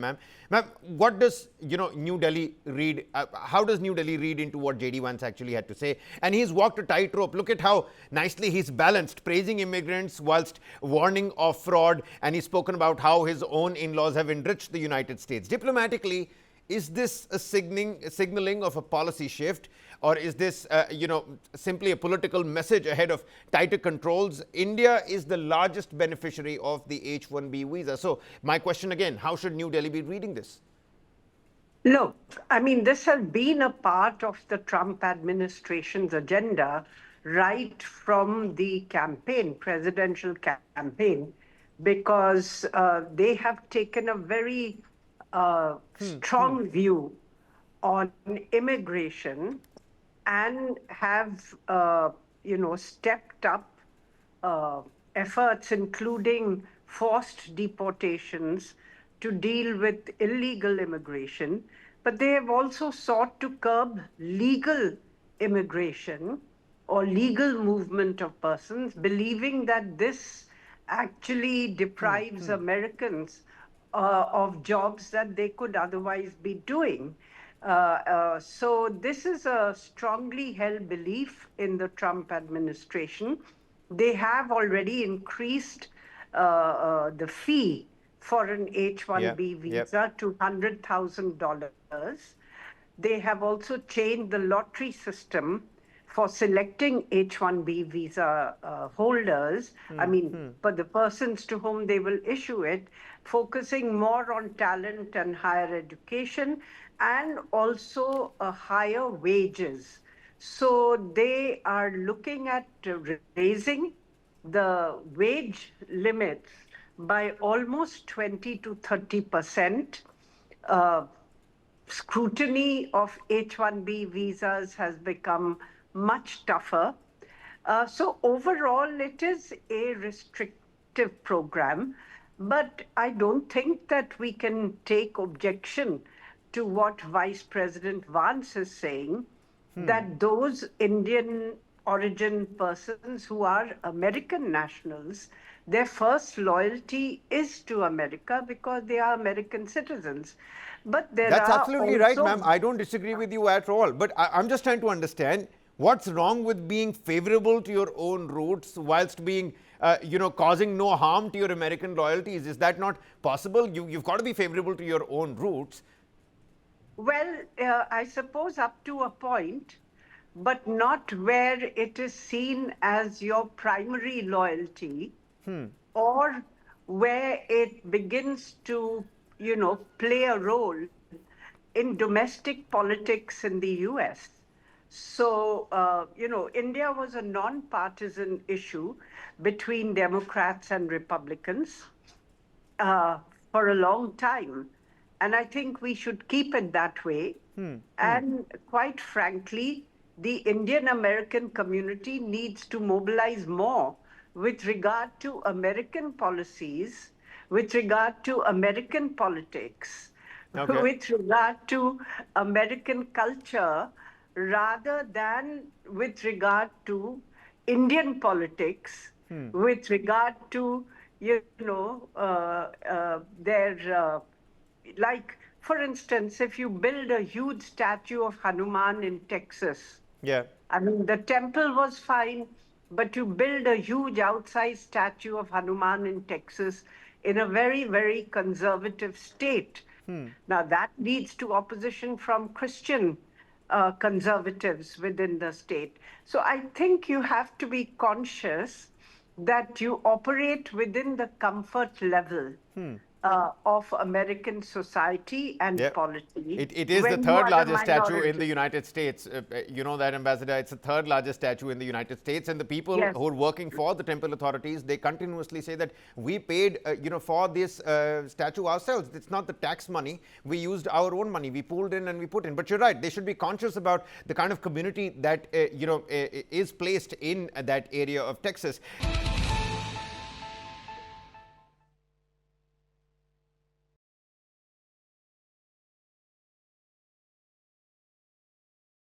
Ma'am, what does New Delhi read? How does New Delhi read into what JD Vance actually had to say? And he's walked a tightrope. Look at how nicely he's balanced, praising immigrants whilst warning of fraud. And he's spoken about how his own in-laws have enriched the United States. Diplomatically, is this a signaling of a policy shift, or is this, simply a political message ahead of tighter controls? India is the largest beneficiary of the H-1B visa. So my question again, how should New Delhi be reading this? Look, I mean, this has been a part of the Trump administration's agenda right from the campaign, presidential campaign, because they have taken a very strong view on immigration and have, stepped up efforts, including forced deportations, to deal with illegal immigration. But they have also sought to curb legal immigration or legal movement of persons, believing that this actually deprives Americans of jobs that they could otherwise be doing. So this is a strongly held belief in the Trump administration. They have already increased the fee for an H-1B visa to $100,000. They have also changed the lottery system for selecting H-1B visa holders, for the persons to whom they will issue it, focusing more on talent and higher education and also higher wages. So they are looking at raising the wage limits by almost 20 to 30%. Scrutiny of H-1B visas has become much tougher. So overall, it is a restrictive program, but I don't think that we can take objection to what Vice President Vance is saying, that those Indian origin persons who are American nationals, their first loyalty is to America because they are American citizens. But That's absolutely right, ma'am. I don't disagree with you at all. But I'm just trying to understand what's wrong with being favorable to your own roots whilst being, causing no harm to your American loyalties. Is that not possible? You've got to be favorable to your own roots. Well, I suppose up to a point, but not where it is seen as your primary loyalty, or where it begins to, play a role in domestic politics in the US. So, India was a non-partisan issue between Democrats and Republicans for a long time. And I think we should keep it that way. And quite frankly, the Indian American community needs to mobilize more with regard to American policies, with regard to American politics, with regard to American culture, rather than with regard to Indian politics, with regard to, their, like, for instance, if you build a huge statue of Hanuman in Texas, I mean, the temple was fine, but you build a huge outsized statue of Hanuman in Texas in a very, very conservative state. Now, that leads to opposition from Christian conservatives within the state. So I think you have to be conscious that you operate within the comfort level of American society and polity. It is the third largest statue in the United States. You know that, Ambassador. It's the third largest statue in the United States. And the people who are working for the temple authorities, they continuously say that we paid, for this statue ourselves. It's not the tax money. We used our own money. We pooled in and we put in. But you're right. They should be conscious about the kind of community that, is placed in that area of Texas.